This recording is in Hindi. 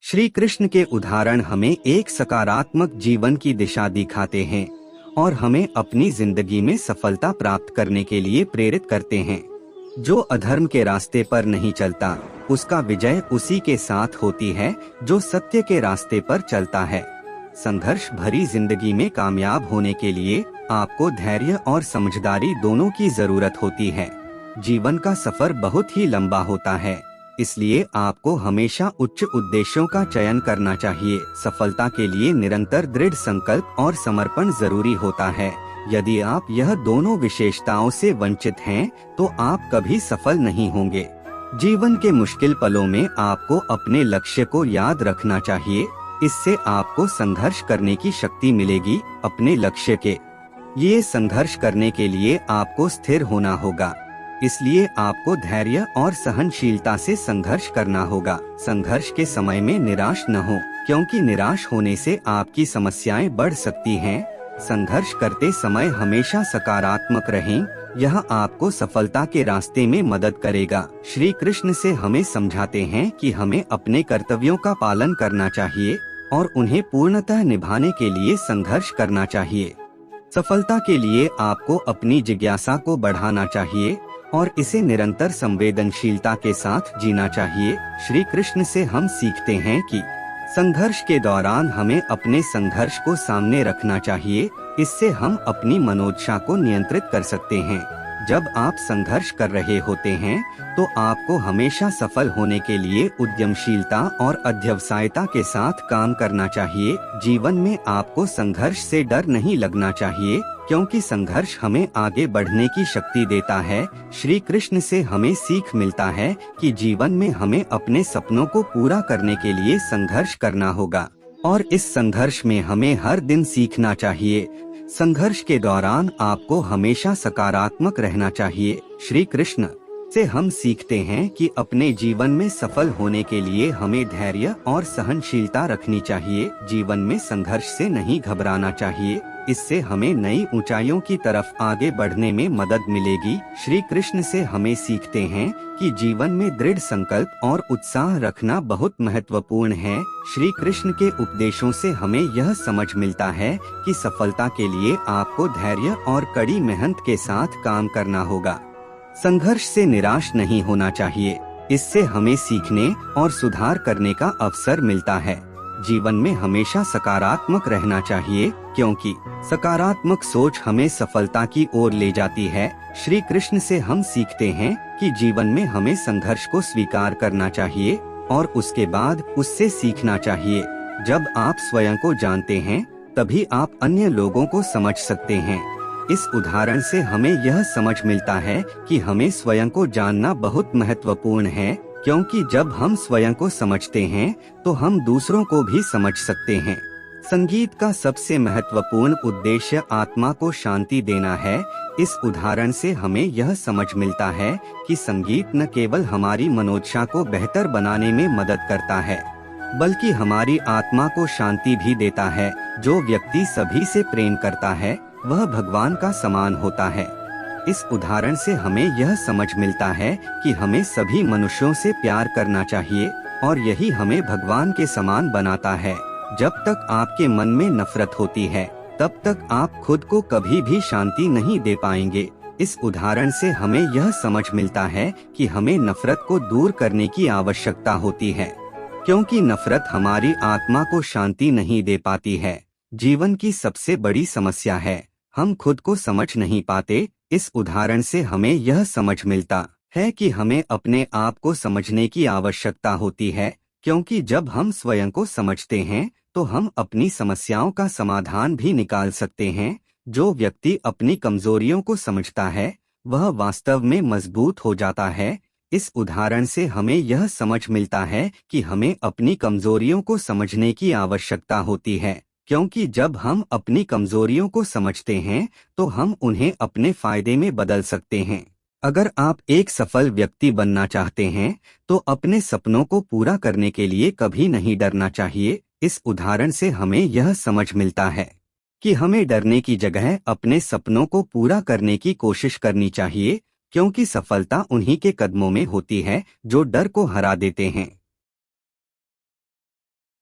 श्री कृष्ण के उदाहरण हमें एक सकारात्मक जीवन की दिशा दिखाते हैं और हमें अपनी जिंदगी में सफलता प्राप्त करने के लिए प्रेरित करते हैं। जो अधर्म के रास्ते पर नहीं चलता, उसका विजय उसी के साथ होती है जो सत्य के रास्ते पर चलता है। संघर्ष भरी जिंदगी में कामयाब होने के लिए आपको धैर्य और समझदारी दोनों की जरूरत होती है। जीवन का सफर बहुत ही लंबा होता है, इसलिए आपको हमेशा उच्च उद्देश्यों का चयन करना चाहिए। सफलता के लिए निरंतर दृढ़ संकल्प और समर्पण जरूरी होता है। यदि आप यह दोनों विशेषताओं से वंचित हैं, तो आप कभी सफल नहीं होंगे। जीवन के मुश्किल पलों में आपको अपने लक्ष्य को याद रखना चाहिए। इससे आपको संघर्ष करने की शक्ति मिलेगी अपने लक्ष्य के। ये संघर्ष करने के लिए आपको स्थिर होना होगा, इसलिए आपको धैर्य और सहनशीलता से संघर्ष करना होगा। संघर्ष के समय में निराश न हो, क्योंकि निराश होने से आपकी समस्याएं बढ़ सकती हैं। संघर्ष करते समय हमेशा सकारात्मक रहें, यह आपको सफलता के रास्ते में मदद करेगा। श्री कृष्ण से हमें समझाते हैं कि हमें अपने कर्तव्यों का पालन करना चाहिए और उन्हें पूर्णतः निभाने के लिए संघर्ष करना चाहिए। सफलता के लिए आपको अपनी जिज्ञासा को बढ़ाना चाहिए और इसे निरंतर संवेदनशीलता के साथ जीना चाहिए। श्री कृष्ण से हम सीखते हैं कि संघर्ष के दौरान हमें अपने संघर्ष को सामने रखना चाहिए। इससे हम अपनी मनोदशा को नियंत्रित कर सकते हैं। जब आप संघर्ष कर रहे होते हैं, तो आपको हमेशा सफल होने के लिए उद्यमशीलता और अध्यवसायता के साथ काम करना चाहिए। जीवन में आपको संघर्ष से डर नहीं लगना चाहिए, क्योंकि संघर्ष हमें आगे बढ़ने की शक्ति देता है। श्री कृष्ण से हमें सीख मिलता है कि जीवन में हमें अपने सपनों को पूरा करने के लिए संघर्ष करना होगा और इस संघर्ष में हमें हर दिन सीखना चाहिए। संघर्ष के दौरान आपको हमेशा सकारात्मक रहना चाहिए। श्री कृष्ण से हम सीखते हैं कि अपने जीवन में सफल होने के लिए हमें धैर्य और सहनशीलता रखनी चाहिए। जीवन में संघर्ष से नहीं घबराना चाहिए, इससे हमें नई ऊंचाइयों की तरफ आगे बढ़ने में मदद मिलेगी। श्री कृष्ण से हमें सीखते हैं कि जीवन में दृढ़ संकल्प और उत्साह रखना बहुत महत्वपूर्ण है। श्री कृष्ण के उपदेशों से हमें यह समझ मिलता है कि सफलता के लिए आपको धैर्य और कड़ी मेहनत के साथ काम करना होगा। संघर्ष से निराश नहीं होना चाहिए, इससे हमें सीखने और सुधार करने का अवसर मिलता है। जीवन में हमेशा सकारात्मक रहना चाहिए, क्योंकि सकारात्मक सोच हमें सफलता की ओर ले जाती है। श्री कृष्ण से हम सीखते हैं कि जीवन में हमें संघर्ष को स्वीकार करना चाहिए और उसके बाद उससे सीखना चाहिए। जब आप स्वयं को जानते हैं, तभी आप अन्य लोगों को समझ सकते हैं। इस उदाहरण से हमें यह समझ मिलता है कि हमें स्वयं को जानना बहुत महत्वपूर्ण है, क्योंकि जब हम स्वयं को समझते हैं, तो हम दूसरों को भी समझ सकते हैं। संगीत का सबसे महत्वपूर्ण उद्देश्य आत्मा को शांति देना है। इस उदाहरण से हमें यह समझ मिलता है कि संगीत न केवल हमारी मनोदशा को बेहतर बनाने में मदद करता है, बल्कि हमारी आत्मा को शांति भी देता है। जो व्यक्ति सभी से प्रेम करता है, वह भगवान का समान होता है। इस उदाहरण से हमें यह समझ मिलता है कि हमें सभी मनुष्यों से प्यार करना चाहिए और यही हमें भगवान के समान बनाता है। जब तक आपके मन में नफरत होती है, तब तक आप खुद को कभी भी शांति नहीं दे पाएंगे। इस उदाहरण से हमें यह समझ मिलता है कि हमें नफरत को दूर करने की आवश्यकता होती है, क्योंकि नफरत हमारी आत्मा को शांति नहीं दे पाती है। जीवन की सबसे बड़ी समस्या है, हम खुद को समझ नहीं पाते। इस उदाहरण से हमें यह समझ मिलता है कि हमें अपने आप को समझने की आवश्यकता होती है, क्योंकि जब हम स्वयं को समझते हैं, तो हम अपनी समस्याओं का समाधान भी निकाल सकते हैं। जो व्यक्ति अपनी कमजोरियों को समझता है, वह वास्तव में मजबूत हो जाता है। इस उदाहरण से हमें यह समझ मिलता है कि हमें अपनी कमजोरियों को समझने की आवश्यकता होती है, क्योंकि जब हम अपनी कमजोरियों को समझते हैं, तो हम उन्हें अपने फायदे में बदल सकते हैं। अगर आप एक सफल व्यक्ति बनना चाहते हैं, तो अपने सपनों को पूरा करने के लिए कभी नहीं डरना चाहिए। इस उदाहरण से हमें यह समझ मिलता है कि हमें डरने की जगह अपने सपनों को पूरा करने की कोशिश करनी चाहिए, क्योंकि सफलता उन्हीं के कदमों में होती है जो डर को हरा देते हैं।